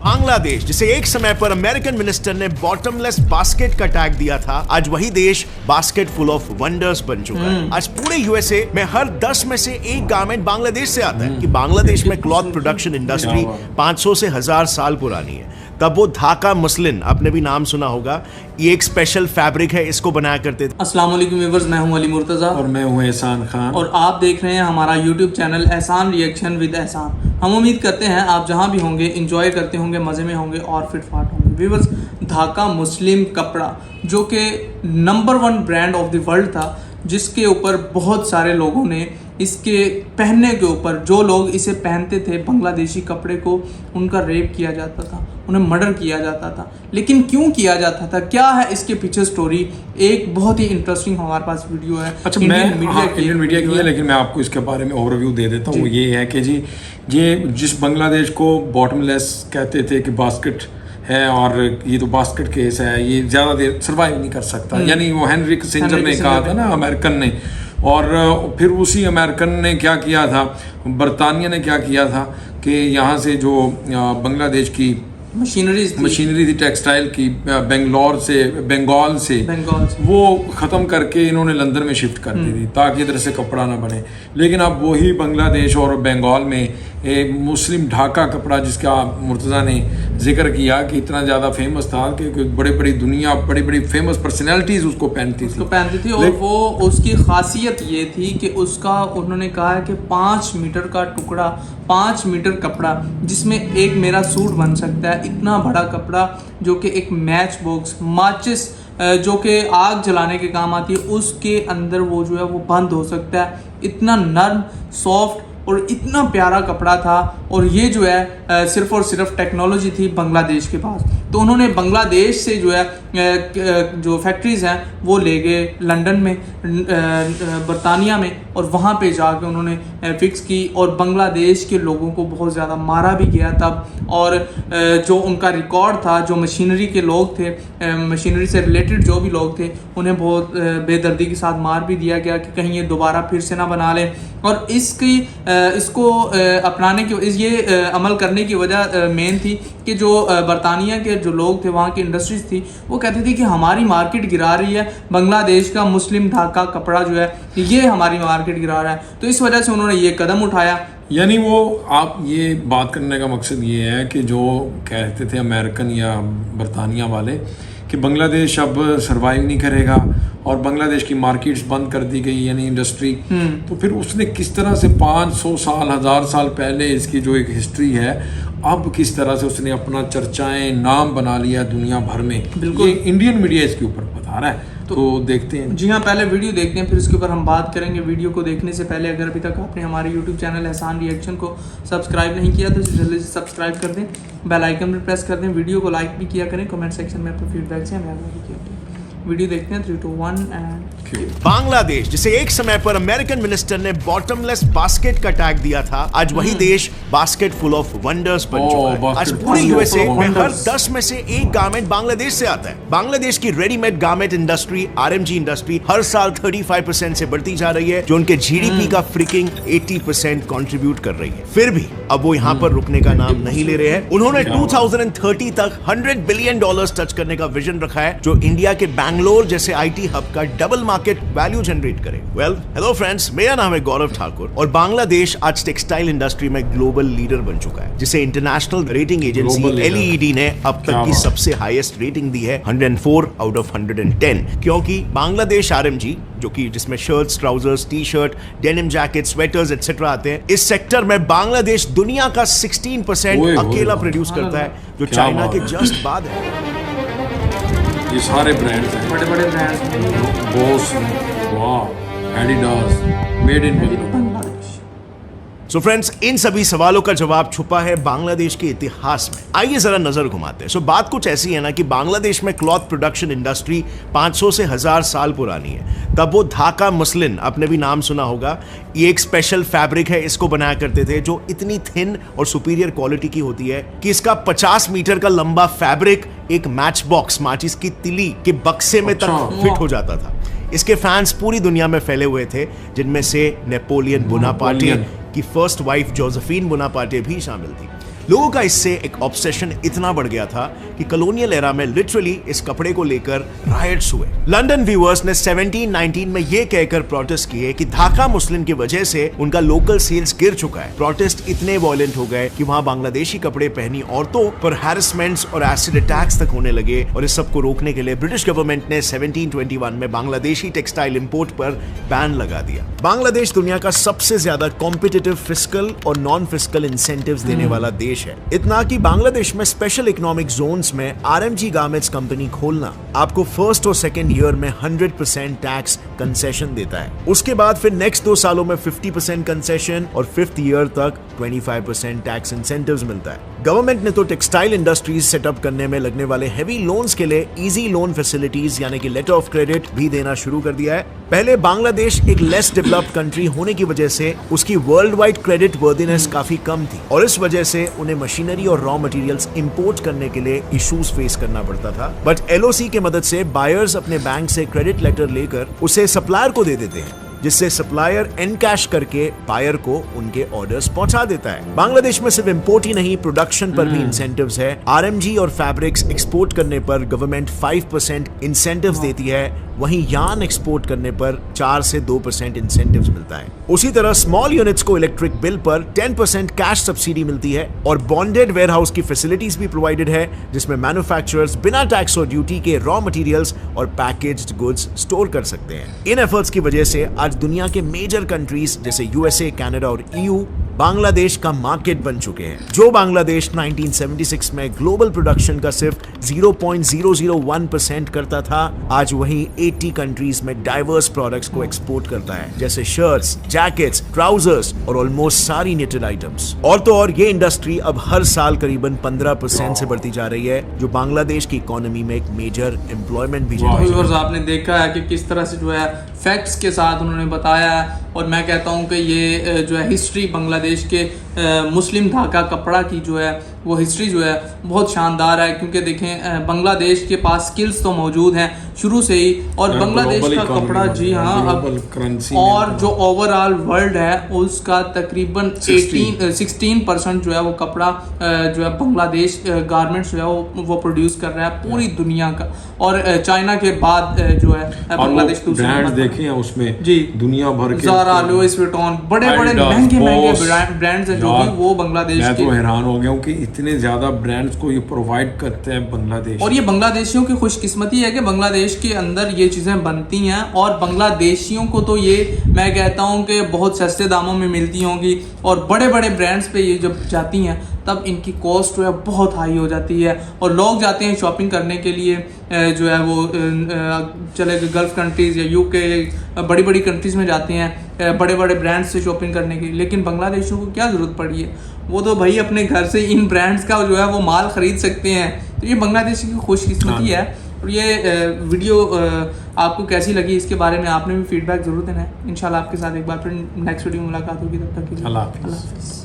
बांग्लादेश, जिसे एक समय पर अमेरिकन मिनिस्टर ने बॉटमलेस बास्केट का टैग दिया था, आज वही देश बास्केट फुल ऑफ वंडर्स बन चुका है। आज पूरे यूएसए में हर 10 में से एक गारमेंट बांग्लादेश से आता है। कि बांग्लादेश में क्लॉथ प्रोडक्शन इंडस्ट्री 500 से 1000 साल पुरानी है। तब वो ढाका मसलिन, आपने भी नाम सुना होगा, ये एक स्पेशल फैब्रिक है, इसको बनाया करते थे। अस्सलाम वालेकुम व्यूअर्स, मैं हूं अली मुर्तजा और मैं हूं एहसान खान और आप देख रहे हैं हमारा यूट्यूब चैनल एहसान रिएक्शन विद एहसान। हम उम्मीद करते हैं आप जहां भी होंगे इंजॉय करते होंगे, मज़े में होंगे और फिट फाट होंगे। व्यूअर्स, ढाका मुस्लिम कपड़ा जो कि number 1 brand of the world था, जिसके ऊपर बहुत सारे लोगों ने इसके पहनने के ऊपर, जो लोग इसे पहनते थे बांग्लादेशी कपड़े को, उनका रेप किया जाता था, उन्हें मर्डर किया जाता था। लेकिन क्यों किया जाता था, क्या है इसके पीछे स्टोरी, एक बहुत ही इंटरेस्टिंग हमारे पास वीडियो है। अच्छा, इंडियन मीडिया की है, लेकिन मैं आपको इसके बारे में ओवरव्यू दे देता हूँ। वो ये है कि जी ये जिस बांग्लादेश को बॉटमलेस कहते थे कि बास्केट है, और ये तो बास्केट केस है, ये ज़्यादा देर सर्वाइव नहीं कर सकता, यानी वो हेनरी किसिंजर ने कहा था ना, अमेरिकन ने। और फिर उसी अमेरिकन ने क्या किया था, बरतानिया ने क्या किया था कि यहाँ से जो बांग्लादेश की मशीनरी थी टेक्सटाइल की, बंगाल से वो ख़त्म करके इन्होंने लंदन में शिफ्ट कर दी थी ताकि इधर से कपड़ा ना बने। लेकिन अब वही बांग्लादेश और बंगाल में एक मुस्लिम ढाका कपड़ा, जिसका मुर्तज़ा ने जिक्र किया कि इतना ज़्यादा फेमस था कि बड़ी बड़ी फेमस पर्सनैलिटीज़ उसको पहनती थी। और वो उसकी खासियत ये थी कि उसका, उन्होंने कहा है कि 5 मीटर का टुकड़ा, 5 मीटर कपड़ा, जिसमें एक मेरा सूट बन सकता है। इतना बड़ा कपड़ा जो कि एक मैच बॉक्स, माचिस जो कि आग जलाने के काम आती है, उसके अंदर वो जो है वो बंद हो सकता है। इतना नर्म, सॉफ्ट और इतना प्यारा कपड़ा था। और ये जो है सिर्फ और सिर्फ टेक्नोलॉजी थी बांग्लादेश के पास। तो उन्होंने बांग्लादेश से जो है जो फैक्ट्रीज़ हैं वो ले गए लंदन में, बरतानिया में, और वहाँ पे जाके उन्होंने फिक्स की। और बांग्लादेश के लोगों को बहुत ज़्यादा मारा भी गया तब। और जो उनका रिकॉर्ड था, जो मशीनरी के लोग थे, मशीनरी से रिलेटेड जो भी लोग थे, उन्हें बहुत बेदर्दी के साथ मार भी दिया गया कि कहीं ये दोबारा फिर से ना बना लें। और इसको अपनाने की, ये अमल करने की वजह मेन थी कि जो बरतानिया के जो लोग थे, वहाँ की इंडस्ट्रीज थी, वो कहती थी कि हमारी मार्केट गिरा रही है बांग्लादेश का मुस्लिम ढाका कपड़ा जो है, ये हमारी मार्केट गिरा रहा है। तो इस वजह से उन्होंने ये कदम उठाया। यानी वो, आप ये बात करने का मकसद ये है कि जो कहते थे अमेरिकन या बरतानिया वाले कि बांग्लादेश अब सर्वाइव नहीं करेगा और बांग्लादेश की मार्केट्स बंद कर दी गई, यानी इंडस्ट्री। तो फिर उसने किस तरह से 500 साल 1000 साल पहले इसकी जो एक हिस्ट्री है, अब किस तरह से उसने अपना चर्चाएं, नाम बना लिया दुनिया भर में। बिल्कुल, इंडियन मीडिया इसके ऊपर बता रहा है। तो देखते हैं। जी हाँ, पहले वीडियो देखते हैं, फिर इसके ऊपर हम बात करेंगे। वीडियो को देखने से पहले अगर अभी तक आपने हमारे यूट्यूब चैनल एहसान रिएक्शन को सब्सक्राइब नहीं किया तो जल्दी से सब्सक्राइब कर दें, बेल आइकन पर प्रेस कर दें, वीडियो को लाइक भी किया करें, कमेंट सेक्शन में अपने फीडबैक से हमें आगे किया करें। वीडियो देखते हैं 3, 2, 1 एंड बांग्लादेश, जिसे एक समय पर अमेरिकन मिनिस्टर ने बॉटमलेस बास्केट का टैग दिया था, आज वही देश बास्केट फुल ऑफ वंडर्स बन चुका है। आज पूरे यूएसए में हर 10 में से एक गारमेंट बांग्लादेश से आता है। बांग्लादेश की readymade garment industry, RMG industry, हर साल 35% से बढ़ती जा रही है, जो उनके जीडीपी का फ्रिकिंग 80% कंट्रीब्यूट कर रही है। फिर भी अब वो यहाँ पर रुकने का नाम नहीं ले रहे हैं। उन्होंने 2030 तक $100 बिलियन टच करने का विजन रखा है, जो इंडिया के बैंगलोर जैसे आईटी हब का डबल मार्केट वैल्यू जनरेट करे। हेलो फ्रेंड्स, मेरा नाम है गौरव ठाकुर और बांग्लादेश आज टेक्सटाइल इंडस्ट्री में ग्लोबल लीडर बन चुका है, जिसे इंटरनेशनल रेटिंग एजेंसी एलईडी ने अब तक की सबसे हाईएस्ट रेटिंग दी है, 104 आउट ऑफ 110। क्योंकि बांग्लादेश आरएमजी, जो कि जिसमें shirts, trousers, T shirt, denim jacket, sweaters etcetera आते हैं, इस सेक्टर में बांग्लादेश दुनिया का 16% अकेला प्रोड्यूस करता है, जो चाइना के जस्ट बाद है। ये सारे ब्रांड्स हैं, बड़े बड़े ब्रांड्स, बोस, वाह, Adidas, made in Bangladesh. So friends, इन सभी सवालों का जवाब छुपा है बांग्लादेश के इतिहास में। आइए जरा नजर घुमाते हैं। बात कुछ ऐसी है ना कि बांग्लादेश में क्लॉथ प्रोडक्शन इंडस्ट्री 500 से 1000 साल पुरानी है। तब वो ढाका मसलिन, आपने भी नाम सुना होगा, ये एक स्पेशल फैब्रिक है, इसको बनाया करते थे, जो इतनी थिन और सुपीरियर क्वालिटी की होती है कि इसका 50 मीटर का लंबा फैब्रिक एक मैच बॉक्स, माचिस की तिली के बक्से में तक फिट हो जाता था। इसके फैंस पूरी दुनिया में फैले हुए थे, जिनमें से नेपोलियन बोनापार्टे की फर्स्ट वाइफ जोसेफिन बोनापार्टे भी शामिल थी। लोगों का इससे एक ऑब्सेशन इतना बढ़ गया था कि कॉलोनियल एरा में लिटरली इस कपड़े को लेकर रायट्स हुए। लंदन व्यूअर्स ने 1719 में ये कहकर प्रोटेस्ट किए कि ढाका मुस्लिम की वजह से उनका लोकल सेल्स गिर चुका है। प्रोटेस्ट इतने वायलेंट हो गए कि वहां बांग्लादेशी कपड़े पहनी औरतों पर हैरेसमेंट्स और एसिड अटैक्स तक होने लगे और इस सब को रोकने के लिए ब्रिटिश गवर्नमेंट ने 1721 में बांग्लादेशी टेक्सटाइल इंपोर्ट पर बैन लगा दिया। बांग्लादेश दुनिया का सबसे ज्यादा कॉम्पिटिटिव फिस्कल और नॉन फिस्कल इंसेंटिव्स देने वाला देश है। इतना कि बांग्लादेश में स्पेशल इकोनॉमिक जोन्स में आरएमजी गारमेंट्स कंपनी खोलना आपको फर्स्ट और सेकंड ईयर में 100% टैक्स कंसेशन देता है। उसके बाद फिर नेक्स्ट 2 सालों में 50% कंसेशन और 5th ईयर तक 25% टैक्स इंसेंटिव्स मिलता है। गवर्नमेंट ने तो टेक्सटाइल इंडस्ट्रीज सेटअप करने में लगने वाले हेवी लोन्स के लिए इजी लोन फैसिलिटीज यानी कि लेटर ऑफ क्रेडिट भी देना शुरू कर दिया है। पहले बांग्लादेश एक लेस डेवलप्ड कंट्री होने की वजह से उसकी वर्ल्ड वाइड क्रेडिट वर्दीनेस काफी कम थी और इस वजह से उन्हें मशीनरी और रॉ मटेरियल्स इंपोर्ट करने के लिए इश्यूज फेस करना पड़ता था। बट एलओसी की मदद से बायर्स अपने बैंक से क्रेडिट लेटर लेकर उसे सप्लायर को दे देते हैं, जिससे सप्लायर एनकैश करके बायर को उनके ऑर्डर्स पहुंचा देता है। बांग्लादेश में सिर्फ इंपोर्ट ही नहीं, प्रोडक्शन पर भी इंसेंटिव्स है। आरएमजी और फैब्रिक्स एक्सपोर्ट करने पर गवर्नमेंट 5% इंसेंटिव्स देती है, वहीं यार्न एक्सपोर्ट करने पर 4 से 2% इंसेंटिव्स मिलता है। उसी तरह स्मॉल यूनिट्स को इलेक्ट्रिक बिल पर 10% कैश सब्सिडी मिलती है और बॉन्डेड वेयरहाउस की फैसिलिटीज भी प्रोवाइडेड है, जिसमें मैन्युफैक्चरर्स बिना टैक्स और ड्यूटी के रॉ मटेरियल्स और पैकेज्ड गुड्स स्टोर कर सकते हैं। इन एफर्ट्स की वजह से आज दुनिया के मेजर कंट्रीज जैसे यूएसए, कनाडा और ईयू बांग्लादेश का मार्केट बन चुके हैं। जो बांग्लादेश 1976 में ग्लोबल प्रोडक्शन का सिर्फ 0.001% करता था, आज वही 80 कंट्रीज में डाइवर्स प्रोडक्ट्स को एक्सपोर्ट करता है, जैसे शर्ट्स, जैकेट्स, ट्राउजर्स और ऑलमोस्ट सारी निटेड आइटम्स। और तो और ये इंडस्ट्री अब हर साल करीबन 15% से बढ़ती जा रही है, जो बांग्लादेश की इकोनॉमी में एक मेजर एम्प्लॉयमेंट भी जनरेट करता है। आपने देखा है कि किस तरह से जो है फैक्ट्स के साथ उन्होंने बताया है और मैं कहता हूँ कि ये जो है हिस्ट्री बांग्लादेश के मुस्लिम ढाका कपड़ा की जो है वो हिस्ट्री जो है बहुत शानदार है, क्योंकि देखें बांग्लादेश के पास स्किल्स तो मौजूद हैं शुरू से ही और बांग्लादेश का कपड़ा जी हाँ और जो ओवरऑल वर्ल्ड है उसका तकरीबन 16% जो है वो कपड़ा जो है बांग्लादेश गारमेंट्स जो है वो प्रोड्यूस कर रहा है पूरी दुनिया का, और चाइना के बाद जो है बांग्लादेश ब्रांड्स देखे हैं उसमें जी दुनिया भर के ज़ारा, लुइस विटॉन, बड़े महंगे ब्रांड्स हैं जो कि वो बांग्लादेश मैं तो हैरान हो गया हूँ कि इतने ज्यादा ब्रांड्स को ये प्रोवाइड करते हैं बांग्लादेश। और ये बांग्लादेशियों की खुशकिस्मती है कि बांग्लादेश के अंदर ये चीज़ें बनती हैं और बांग्लादेशियों को तो ये मैं कहता हूँ कि बहुत सस्ते दामों में मिलती होंगी और बड़े बड़े ब्रांड्स पे ये जब जाती हैं तब इनकी कॉस्ट जो है बहुत हाई हो जाती है और लोग जाते हैं शॉपिंग करने के लिए जो है वो चले गल्फ कंट्रीज़ या यूके बड़ी बड़ी कंट्रीज़ में जाते हैं बड़े बड़े ब्रांड्स से शॉपिंग करने के लिए, लेकिन बांग्लादेशियों को क्या ज़रूरत पड़ी है, वो तो भाई अपने घर से इन ब्रांड्स का जो है वो माल ख़रीद सकते हैं। तो ये बांग्लादेश की खुशकिस्मती है। और ये वीडियो आपको कैसी लगी इसके बारे में आपने भी फीडबैक ज़रूर देना है। इंशाल्लाह आपके साथ एक बार फिर नेक्स्ट वीडियो में मुलाकात होगी, तब तक के लिए अल्लाह हाफ़िज़।